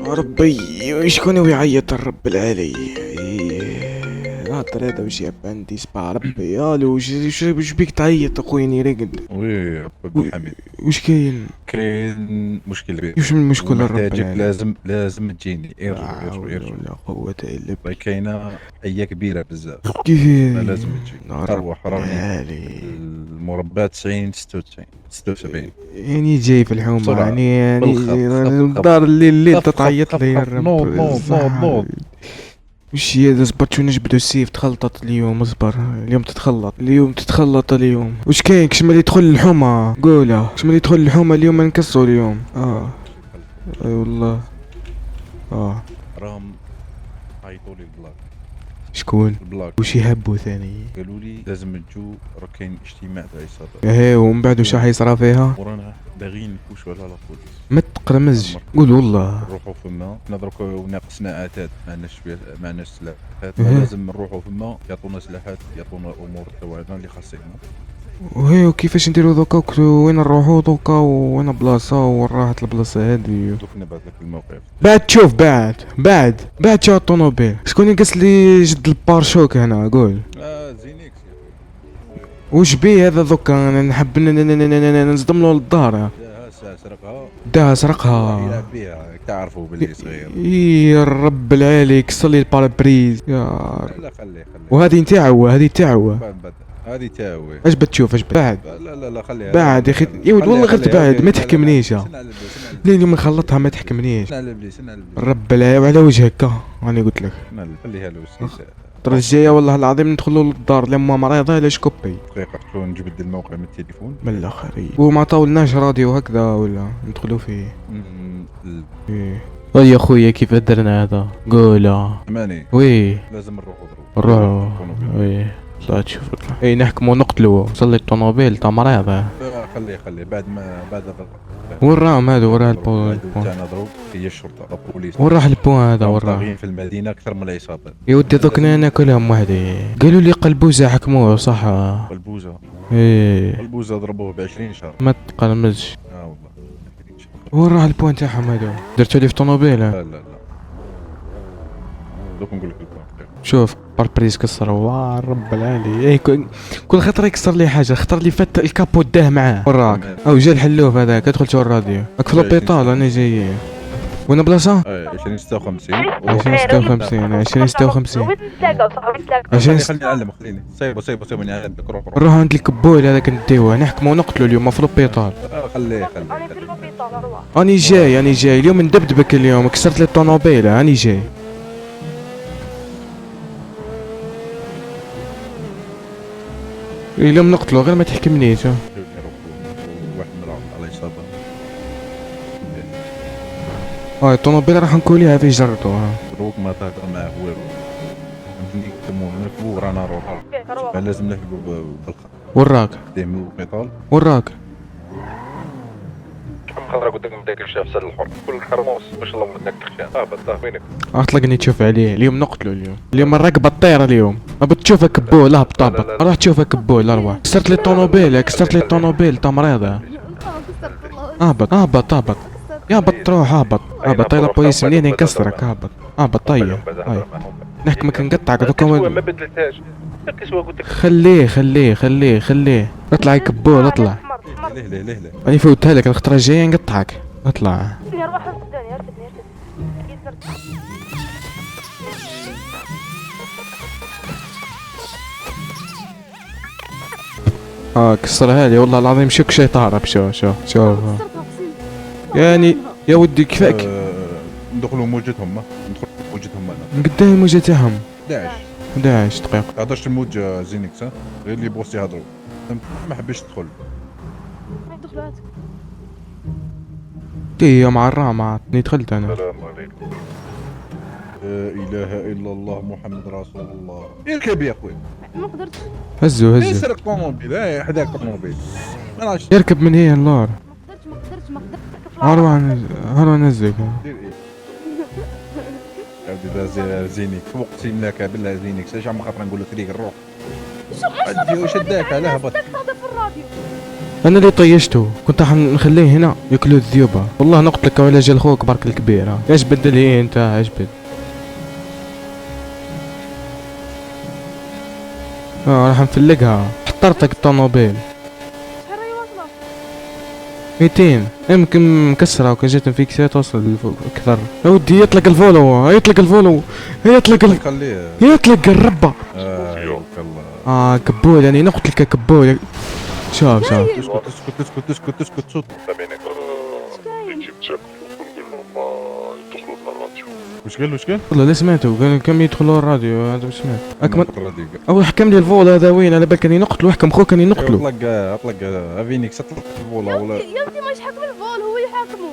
ربي شكون هو يعيط الرب العالي؟ هضر هذا وجاب عندي صباح ربي. الو واش بيك تعيط اخويا نيرقد؟ وي ابو حميد، واش كاين؟ كاين مشكل كبير. واش من المشكل الرب ومحتاجك، العالي؟ لازم تجيني. لا ارجع حول ارجع. ولا قوة الا والله بالله. كاينه حيه كبيره بزاف. كيف؟ ما لازم تجي. الرب اروح راني العالي. المربع 90 96 76 يعني جاي في الحومة بسرعة. يعني بالخط، الدار الليل خف تتعيط لي يا الرب. نوض نوض نوض نوض. وش هي زبط شو نجبدو السيف تخلطت اليوم. اصبر اليوم تتخلط اليوم. وش كاين كش ملي يدخل الحومة قولها. كش ملي يدخل الحومة اليوم نكسو اليوم. اي والله. راهم عيطوا لي البلاك. شكون؟ البلاك وش يهبوا ثاني؟ قالوا لي لازم تجو، راه كاين اجتماع تاع عصابات. ايه ومن بعد وش راح يصرا فيها؟ ورانا باغيين نكوشوا على البوليس. ما تقرمز قول والله. نروحوا فما حنا دروك ناقصنا اتات، ما عندناش سلاحات. لازم نروحوا فما يعطونا سلاحات، يعطونا الامور تاعنا اللي خاصنا. وهي وكيفاش نديرو دوكا وين نروحو دوكا وين بلاصة وين راحت البلاصة هادي؟ دوك نبعث لك الموقف. بعد تشوف بعد شو الطوموبيل شكون يقص لي جد البارشوك هنا قول. زينيكس. وش بيه هذا دوكا نحب نصدملو للدار. سرقها سرقها. يلعب بها، تعرفوا باللي صغير. يا الرب العالي كسر لي البارابريز يا. لا خليه وهذه نتاعو هذه هذه تاوي. اش بتشوف بعد. لا خليها بعد يا اخي يا ولد والله غير بعد ما تحكمنيش. لا اليوم نخلطها ما تحكمنيش. الرب العالي وعلى وجهك راني قلت لك. خليها له السيسه. الفترة الجاية والله العظيم ندخلوا للدار لما مريضة لاش كوبي. دقيقة شلون نجبد الموقع من التليفون؟ من الاخر وما طاولناش راديو هكذا ولا ندخلوا فيه. ايه ويا خويا كيف درنا هذا؟ قولا ماني وي لازم نروحوا وي لا تشوف اي نحكموا نقتلوا. وصل لي الطوموبيل تاع مريضة. خليه بعد وين راهم هذا؟ وين راه البوان تاعنا ضروب هي الشرطة البوليس. وين راح البوان هذا؟ وين راه؟ طاغيين في المدينة أكثر من العصابات. يا ودي دوك ناكلهم وحدي. قالوا لي قلبوزة حكموه صح؟ قلبوزة ايه قلبوزة ضربوه ب20 شهر. ما تقلمزش. والله. وين راه البوان تاعهم هذو؟ درتو لي في طوموبيل. لا دوك نقول لك البوان. شوف باربريز كسر. واه الرب العالي. اي كل خطره يكسر لي حاجه. خطر لي فات الكابو داه معاه وراك. او جا الحلوف هذاك ادخل شو الراديو راك في لوبيطال. انا جاي وين بلاصه؟ 2056 2056 2056 خليني نعلم. صيبو نعلمك. روح عند الكبول هذاك نديوه نحكموا ونقتلوا اليوم في لوبيطال. خليه انا في لوبيطال اروح. اني جاي اليوم ندبدبك. اليوم كسرت لي الطوموبيل. اني جاي. اليوم نقتلوا غير ما تحكمنيش. واحد من العصابة. الطوموبيل راح نكوليها في جرتو. دروك ما تهضر معاه والو. فهمتني نركبو رانا نروحو. لازم نلحقو بالخط. وراك ديما القطال. وراك خاطر قلت لكم داك الشاف سد الحر كل خرموس ما شاء الله منك تخشان. وينك؟ اطلقني تشوف عليه. اليوم نقتلوا. اليوم الركبه الطيره. اليوم ما بتشوفها كبول. لا بطابق راح تشوفها كبول. اروح كسرت لي الطوموبيل تا مريضه. هابط يا بتروح. هابط طيب البوليس منين ينكسرك. هابط طيب هاي نحكمك نقطعك دوكا. ما بدلتهاش. خليه اطلع يا كبول اطلع. ليه راني فوتها لك الخطره الجايه نقطعك. اطلع. روح رفدني. كسرها لي والله العظيم. شك شي طارب. شوف يعني يا ودي كفاك. ندخلوا موجتهم من قدام الموجة تاعهم 11 دقيقة. 11 الموجة زينكس. غير اللي بوس يهضروا ما حبيش تدخل. يا مع الرامة عطني دخلت انا. السلام عليكم. لا اله الا الله محمد رسول الله. اركب يا اخوي. ما قدرتش. هزو يسرق طوموبيل. حداك الطوموبيل. يركب من هي اللور. ما قدرتش. هروح نزلك. دير ايه؟ هذه زينيك اقسم لك بالله زينيك. اش عم خاطر نقول لك ديك الروح. شو شداك على هبط. تهضر في الراديو. انا اللي طيشته، كنت راح نخليه هنا ياكلوا الذيوبه. والله نقتلك ولا جا خوك برك الكبير. ايش بدل هي انت ايش بدل؟ راح نفلقها. حطرتك الطوموبيل شحال راهي واصله؟ 200 يمكن مكسره، وكان جات فيك ساعه توصل اكثر. يا ودي يطلق الفولو يطلق الفولو خليه يطلق الربه. يلا الله. كبول يعني نقتلك يا كبول. شوف اسكت اسكت اسكت اسكت اسكت صوت. وش قال والله لا سمعته، قال كم يدخلوا الراديو هذا. مش سمعت اكمل. الراديو او حكم لي الفول هذا وين؟ على بالك اني نقتلو، احكم خوك اني نقتلو. اطلق افينيكس اطلق الفولو ولا يا ودي مش حاكم الفول، هو اللي حاكمه.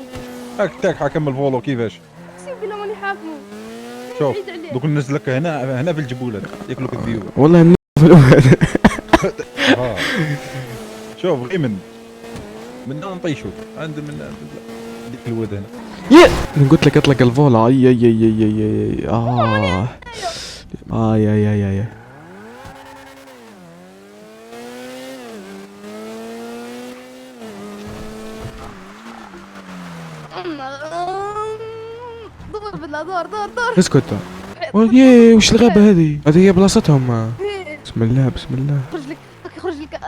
هاك حكم الفولو كيفاش؟ اقسم بالله ماني حاكمه. شوف بعيد عليه. دوك ننزلك هنا في الجبولة ياكلوك الذيوب. والله من في الاول. شوف غير من نطيشوك عند ديك الواد هنا. من قلت لك اطلق الفولا. اي اي اي اي اي اي اي اي اي. دور بالله دور. اسكت. يي وش الغابة هذه هي بلاصتهم. بسم الله بسم الله. خرج لك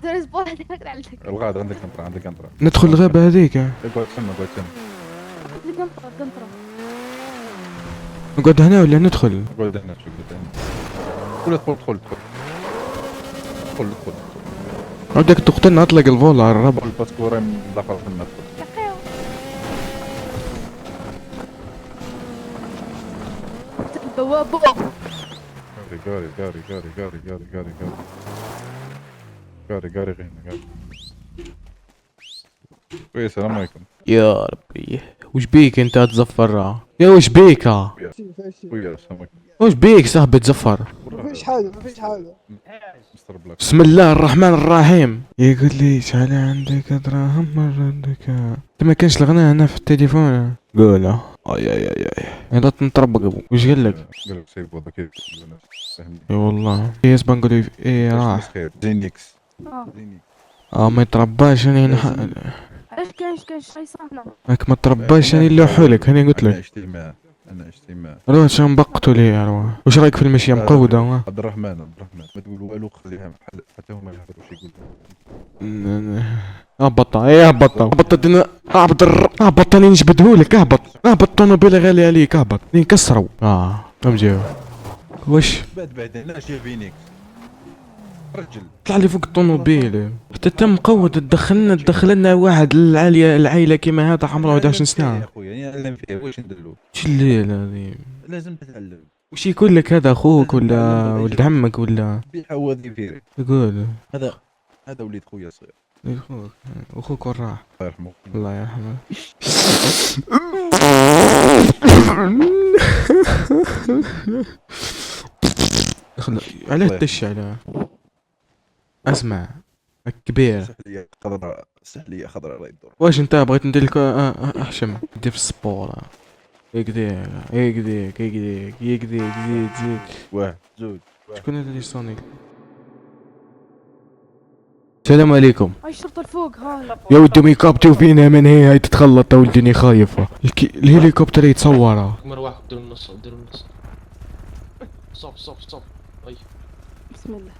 دار اسبوع هذاك عليك. الغاد عندك كنطرة ندخل الغابة هذيك. قعد تما قنطره. نقعد هنا ولا ندخل؟ قعد هنا ولا ادخل عندك تقتلنا. اطلق الفولا على الربع. الباسبور من داخل في المدخل. البواب. قاري غينا قاري. السلام عليكم. يا ربي وش بيك انت تزفر؟ يا وش بيك؟ خويا السلام عليكم. وش بيك صاحبي تزفر؟ ما فيش حاجة مستر بلاك. بسم الله الرحمن الرحيم. يقول لي شحال عندك دراهم مردك؟ انت ما كانش الغناء هنا في التليفون. قوله اي اي اي اي يلا نطربق. وش قال لك؟ قال لك سيب وضعك كيف فهمني. اي والله يس بنقول ايه راح. زينيكس. ما يترباش انا علاش كاين شي صحنا؟ هاك ما ترباش انا اللي حولك. هاني قلت لك انا اجتماع. روح شنو نبقتوا ليه روح. وش رايك في المشيه مقوده؟ عبد الرحمن ما تقول والو خليها حتى هما يهضروا شي يقولوا. اهبط اهبط نجبدهولك. اهبط طوموبيل غالي عليك. اهبط نكسروا. نمجيو. وش بعد هنا شي فينيكس رجل طلع لي فوق الطوموبيل. حتى تم مقود تدخلنا واحد العائله كيما هذا عمره 11 سنه. يا خويا نعلم فيه واش نديرلو. شو الليل هذه؟ لازم تتعلم. وش يقول لك هذا اخوك ولا ولد عمك ولا؟ بحوادي فيري. يقول هذا وليد خويا صغير. اخوك وين راح؟ الله يرحمه. الله يرحمه. علاه تدش على اسمع الكبير. سحلية خضراء راهي تدور. واش انت بغيت ندير لك احشم ندير في السبور يقديك زيد. واحد زوج. شكون هذا اللي صونيك؟ السلام عليكم. هاي الشرطه الفوق هاي. يا ودي ما يكابتوا فينا من هي تتخلط. يا ولدي خايفه. الهليكوبتر يتصور. مروح ديروا النص صوب اي بسم الله.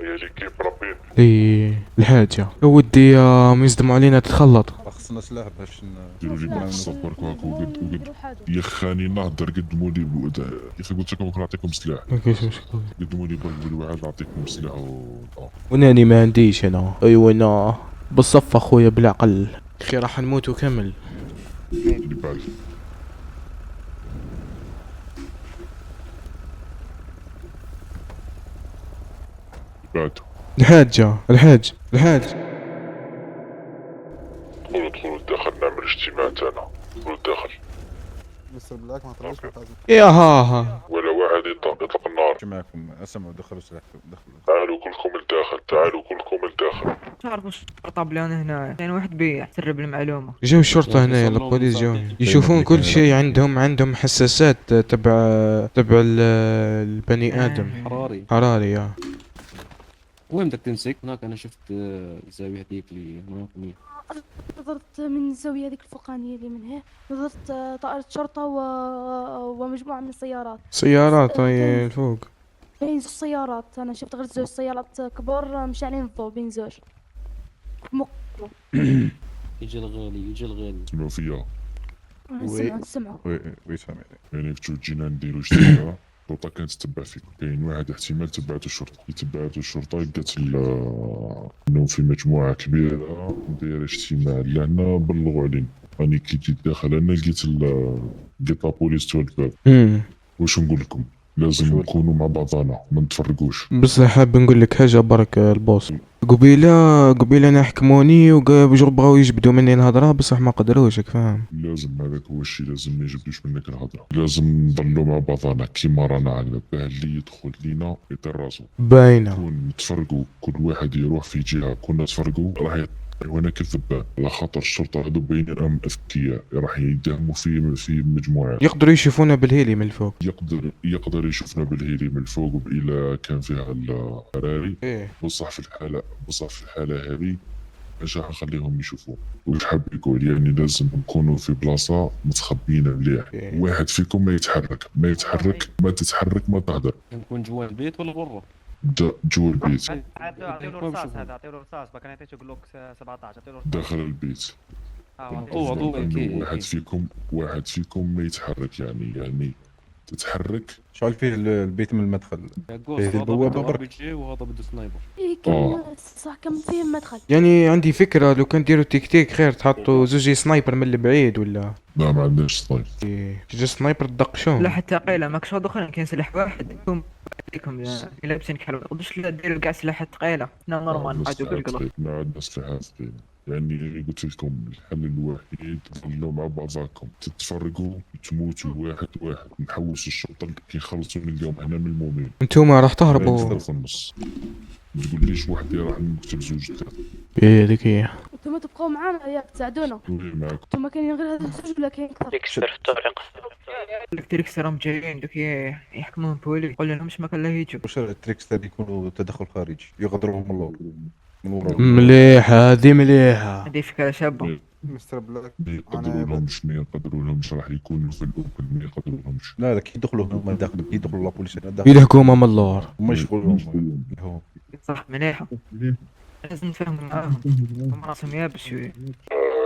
يا كيف ربين ايه الحاجه يا ودي يصدموا علينا تتخلط. خصنا سلاح باش ديروا لي لا، صبرك لا، وقد لا، حاجة. يا خاني نهضر قدموا لي يا اخي قلت لكم ممكن نعطيكم سلاح. ما كاينش مشكل. قدموا لي بل واحد نعطيكم سلاح وناني ما عنديش انا. ايوه انا بالصف اخويا بالعقل. اخي راح نموت وكمل. اللي بعد بعد الحاج دخلوا الداخل نعمل اجتماع تاعنا. دخلوا الداخل مستر بلاك ما طلعش يا ها ولا واحد يطلق النار. معكم اسمعوا دخلوا سلاحكم دخلوا. تعالوا كلكم للداخل. الداخل، تعالوا كلكم الداخل. تعرف وش طاب انا هنا يعني واحد بيسرب المعلومة. جاو الشرطة هنا، البوليس جاو يشوفون كل شيء، عندهم حساسات تبع البني آدم. حراري. وين بدك تمسك؟ هناك انا شفت الزاوية هذيك اللي هناك منيح. نظرت من الزاوية هذيك الفوقانية اللي من هنا، نظرت طائرة شرطة ومجموعة من السيارات. سيارات هاي الفوق. كاين زوج سيارات، أنا شفت غير زوج سيارات كبار مشعلين الضوء بين زوج. يجي الغالي. اسمعوا فيا، سمعوا. وي سامعني. يعني كنتو تجينا نديرو اجتماع، الشرطة كانت تتبع فيكم. كاين واحد احتمال تبعتو الشرطة لقات انه في مجموعة كبيرة دايرة اجتماع لهنا، بلغوا علينا. راني كي جيت داخل انا لقيت لابوليس تو الباب. واش نقول لكم؟ لازم نكونوا مع بعضنا، ما نتفرقوش. بس حاب نقول لك حاجة برك البوس. قبيلة انا حكموني بغاو يجبدوا مني الهضرة، بصح ما قدروش، فاهم؟ لازم هذاك هو الشيء، لازم ما يجبدوش منك الهضره. لازم نضلوا مع بعضنا كيما رانا على باه اللي يدخل لينا يطير راسو. باينة. كون نتفرقوا، كل واحد يروح في جهه، كنا نتفرقوا راح وانا كذبان، على خاطر الشرطه هذو باينين راهم اذكياء، راح يدهموا في مجموعات. يقدروا يشوفونا بالهيلي من الفوق. يقدر يشوفنا بالهيلي من الفوق، وإلا كان فيها الحراري. بصح في الحاله هذه اش راح نخليهم يشوفوا. واش حاب يقول؟ يعني لازم نكونوا في بلاصه متخبيين مليح. واحد فيكم ما يتحرك، ما تتحرك، ما تهدر. نكون جوا البيت ولا برا؟ جوا البيت. اعطيو له رصاص، هذا اعطيو له رصاص، باك انا عطيته جلوك 17، اعطيو له رصاص داخل البيت. واحد فيكم ما يتحرك، يعني تتحرك. شعل فيه البيت من المدخل. فيه البوابة برك. بيجي وهذا بده سنايبر. كان صح، كان فيه مدخل. يعني عندي فكرة، لو كان ديروا تكتيك خير، تحطوا زوجي سنايبر من البعيد ولا. لا ما عندناش سنايبر. تجي سنايبر تدقشون. سلاح ثقيلة ماكش دخل، كاين سلاح واحد يكون عليكم لابسين كحل، تقدرش ديروا كاع سلاح ثقيلة. حنا نورمال نقعدوا بالقلب. ما عندنا سلاحات ثقيلة. يعني قلت لكم الحل الوحيد تظلوا مع بعضاكم، تتفرقوا، تموتوا واحد، نحوس الشرطة كي يخلصوا نلقاهم هنا من المؤمنين. انتوما راح تهربوا في النص. ما تقوليش واحد راح نقتل زوج ثلاثة. هذيك هي. انتم تبقوا معانا ياك تساعدونا. معاكم. انتم كاينين غير هذا الزوج ولا كاين اكثر؟ تكسر في الطريق. التريكس راهم جايين دوك يحكمون بوليس، قول لهم مش مكان لا يجوا. واش التريكس هذا يكونوا تدخل خارجي، يغدروهم من ورا. مليحة هذه مليحة. هذه فكرة شابة. مستر بلاك ما يقدروا لهمش راح يكونوا في الاوبن، ما يقدروا لهمش. لا كي يدخلوا هما داخل، كي يدخلوا لابوليس يلحقوهم من اللور. هما يشغلوهم. صح مليحة. لازم نفهموا معاهم، هم راسهم يابس شوية.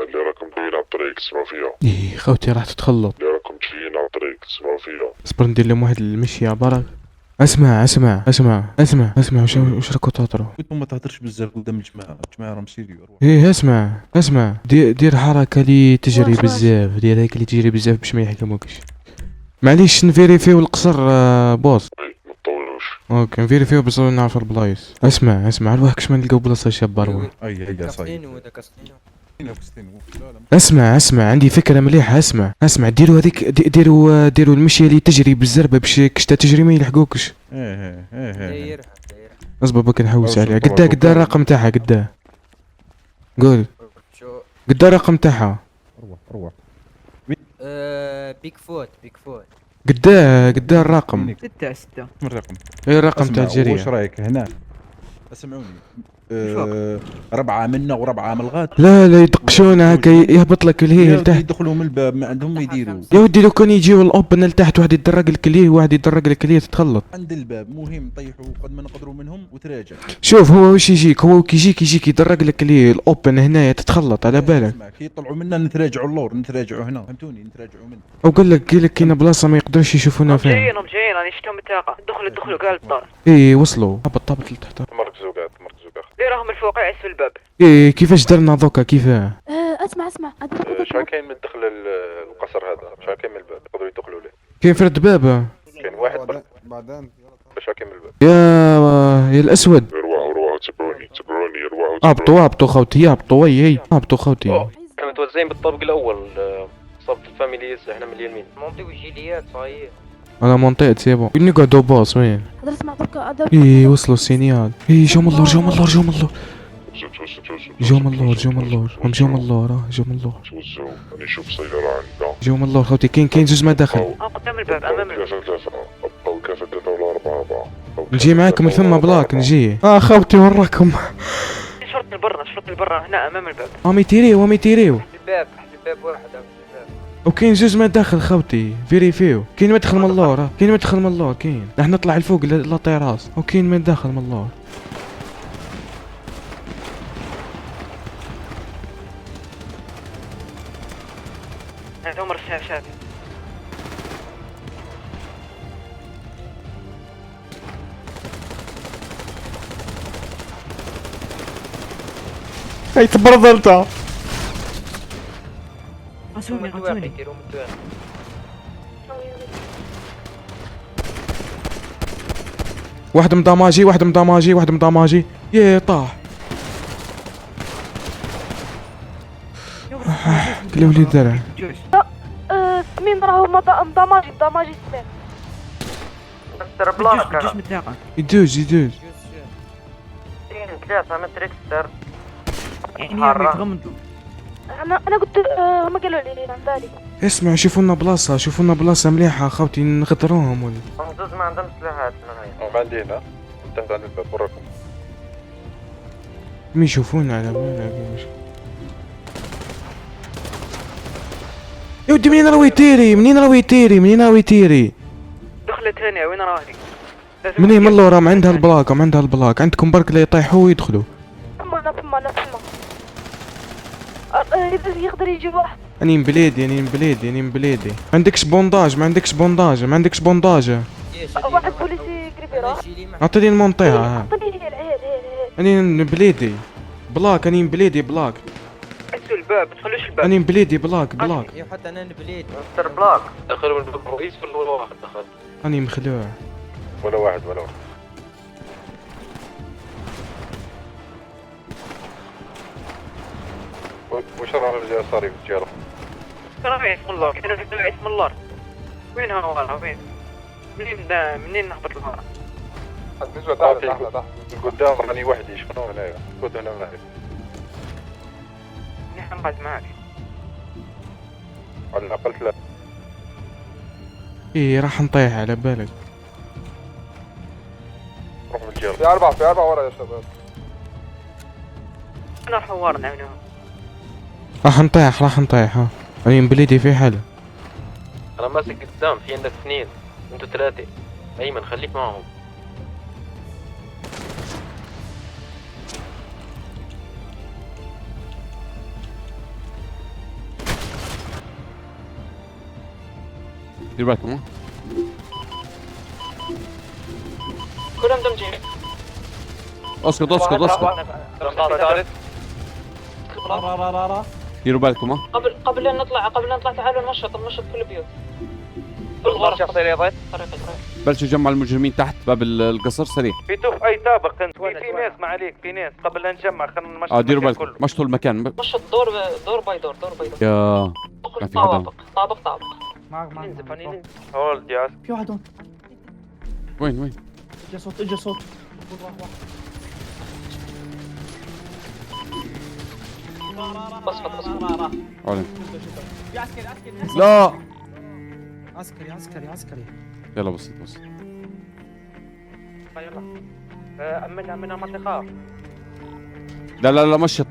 اللي راكم جايين على الطريق تسمعوا فيها. ايه خوتي راح تتخلط. اللي راكم جايين على الطريق تسمعوا فيها. اصبر ندير لهم واحد المشي يا برك. اسمع وش راكو تهضروا؟ كنت ما تهدرش بزاف قدام الجماعة راهم سيريو. ايه اسمع دير حركة اللي تجري بزاف، دير هيك اللي تجري بزاف باش ما يحكموكش. معليش نفيريفيو القصر بوس. ما تطولوش. اوكي نفيريفيو بصح نعرف البلايص. اسمع رواحكش ما نلقاو بلاصة شابة رواح. هيا صاير. اسمع عندي فكرة مليحة. اسمع ديروا هذيك، ديروا المشي اللي تجري بالزربة باش كشتا تجري ما يلحقوكش. داير اصبر بك نحوس عليها. قدا الرقم تاعها قدا. قول قدا الرقم تاعها. روح بيك فوت قدا الرقم. 6 من الرقم. ايه الرقم تاع واش الجريمة. رايك هنا؟ اسمعوني. 4 منا و4 من الغد. لا يدقشونا هكا، يهبط لك الهيه لتحت. يدخلوا من الباب، ما عندهم ما يديروا. يا ودي لو كان يجيو الأوبن لتحت، واحد يدرق لك اليه وواحد يدرق لك اليه، تتخلط. عند الباب مهم طيحوا قد ما نقدروا منهم وتراجع. شوف هو واش يجيك يدرق لك اليه الأوبن هنايا، تتخلط على بالك. اسمع كي يطلعوا منا نتراجعوا اللور، نتراجعوا هنا، فهمتوني؟ نتراجعوا منه. او قال لك كاين بلاصه ما يقدروش يشوفونا فيها. جايين راني شفتهم بالطاقة. دخلوا كاع للدار. ايه وصلوا. هبط لتحت. مركزوا قاعد. ديرهم الفوق يعس في الباب. ايه كيفاش درنا دوكا كيفاه؟ اسمع شحال كاين من دخل القصر هذا؟ شحال كاين من الباب يقدروا يدخلوا له؟ كاين فرد بابا. كاين واحد بعدين شحال كاين من الباب؟ يا الاسود. روحوا تبروني هبطوا خوتي، هبطوا خوتي. احنا متوزعين بالطابق الاول، صف الفاميليز احنا من اليمين. نمضيو جيليات صاير. انا منطقة سيبو نقعدوا باص وين؟ هدرت مع درك ايه وصلوا السينيال. ايه جاو من اللور جاو من اللور جاو من اللور جاو من اللور جاو من اللور هم جاو من اللور جاو من اللور توزعوا راني نشوف سيارة عندنا جاو من اللور خوتي كاين زوج مداخل. قدام الباب امام الباب. بقاو كافة 3 ولا 4 نجي معاكم الفما بلاك نجي. خوتي وراكم. شرطي برا شرطي برا هنا امام الباب. هم يتيريو هم يتيريو. الباب واحد الباب. وكاين زوج مداخل خوتي فيريفيو. كاين مدخل من اللور كاين مدخل من اللور كاين. راح نطلع الفوق لا طيراس وكاين مداخل من اللور. هذا عمر الشاشات. هاي تبرزلتها. غسوني واحد مداماجي واحد مداماجي واحد مداماجي. ياه طاح. كل وليد درع. سمين راهو مضاماجي سمين. مستر بلاك. جوج متلاقى. يدوز يدوز. 3 متر اكستر. يعني يتغمضوا. انا قلت هما قالوا لي عن بالي. اسمع شوفوا لنا بلاصة شوفوا لنا بلاصة مليحة خوتي نخطروهم ولا. هم زوز ما عندهم سلاحات معايا. ما عندي هنا تحت عند الباب وراكم. مي يشوفونا على بالك. يا ودي منين راهو يطيري منين راهو يطيري منين راهو يطيري. دخلت هنا وين راهي؟ منين من اللور راهم عندها البلاك راهم عندها البلاك عندكم برك لا يطيحوا ويدخلوا. فما يقدر يجي واحد. اني مبليدي عندكش بونداج ما عندكش بونداج ما عندكش بونداج. واحد بوليسي قريب راه. اعطيني المنطقة ها. اعطيني العيال اني مبليدي بلاك اني مبليدي بلاك. ادخلوا الباب ما تخلوش الباب. اني مبليدي بلاك. حتى انا نبليد. مستر بلاك. دخلوا من الباب الرئيس ولا واحد دخل؟ اني مخلوع. ولا واحد وش راه الرجال صاري في التجارة؟ ترى اسم الله كانوا في اسم الله. وين هو والله وين؟ منين نهبط الهواء؟ بالنسبة تحت قدام راني وحدي شنو هنايا كنت هنا معي. نحن نقعد معك. على الأقل 3. ايه راح نطيح على بالك. روح بالجير. في 4 ورا يا شباب. انا حوارنا منهم. راح نطيح ها. اني مبليدي في حل. انا ماسك قدام في عندك 2 انتوا 3. ايمن خليك معهم. دير بالكم. كلهم دمجين. اسكت. ديروا بالكم. قبل ان نطلع تعالوا المشط في البيوت. بلشوا جمعوا المجرمين تحت باب القصر سريع. في اي سابق انت في ناس ما عليك في ناس قبل لا نجمع خلينا نمشي. ديروا بالكم مشطوا المكان. مشط دور باي دور يا كان في حدا. طابق معك ننزل هولد يا في واحد هون. وين اجى صوت بس علم. لا عسكري يلا بس يلا امنا ما تخاف. لا مشط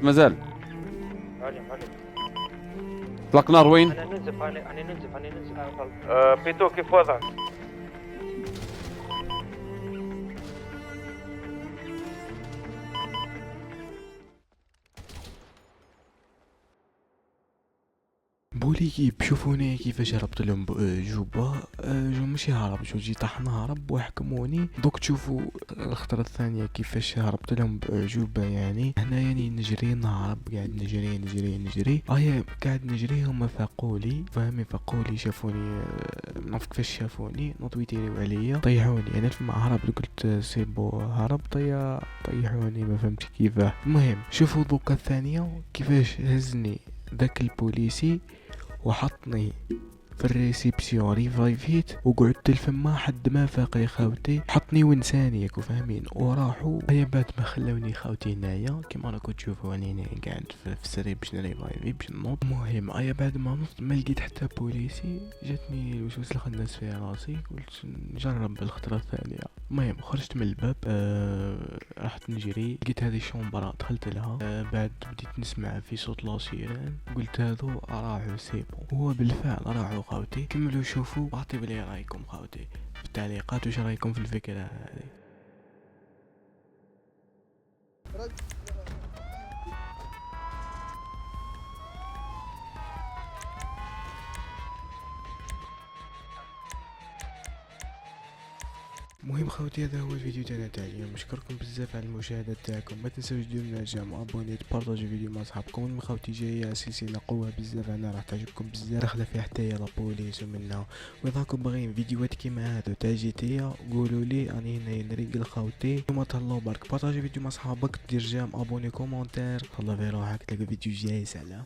ما زال. علي اطلق نار وين؟ انا ننزف بيتو كيف وضعك؟ بولي بشوفوني كيفاش هربت لهم جوبا. جو ماشي هرب جو جيت راح نهرب وحكموني. دوك تشوفوا الخطرة الثانية كيفاش هربت لهم بأعجوبة. يعني هنا يعني نجري نهرب قاعد نجري قاعد نجري. هما فاقولي فهمي فاقولي شافوني نعرف كيفاش شافوني نطوي يطيروا عليا طيحوني. انا لما هرب قلت سيبو هرب طيحوني ما فهمتش كيفاه. المهم شوفوا دوكا الثانية كيفاش هزني ذاك البوليسي وحطني في الريسبسيون ريفايفيت وقعدت الفما حد ما فاق يا خاوتي، حطني ونساني ياكو فاهمين، وراحوا هيا بعد ما خلوني خاوتي هنايا كيما راكو تشوفوا راني قاعد في السرير باش نريفايفي باش نوض. المهم هيا بعد ما نوض ما لقيت حتى بوليسي، جاتني الوسوس الخناس في راسي، قلت نجرب بالخطره الثانيه. المهم خرجت من الباب، رحت نجري لقيت هذه الشومبرا دخلت لها، بعد بديت نسمع في صوت لاسيران، قلت هذو راحوا سيبو، هو بالفعل راحوا خاوتي. كملوا شوفوا واعطي بلي رايكم خاوتي في التعليقات، وش رايكم في الفكره هذه. المهم خوتي هذا هو الفيديو تاعنا تاع اليوم، نشكركم بزاف على المشاهده تاعكم، ما تنساوش ديروا لنا جيم ابوني تبارطاجيو الفيديو مع صحابكم. المهم خوتي جايه سلسله قوه بزاف انا راح تعجبكم بزاف، داخله فيها حتى يا لابوليس ومنها، واذا راكم باغيين فيديوهات كيما هادو تاع جي تي قولوا لي راني هنايا نريقل خوتي. وما تهلاو برك، بارطاجي الفيديو مع صحابك، دير جيم ابوني كومونتير، تهلا في روحك، تلقى فيديو جاي. سلام.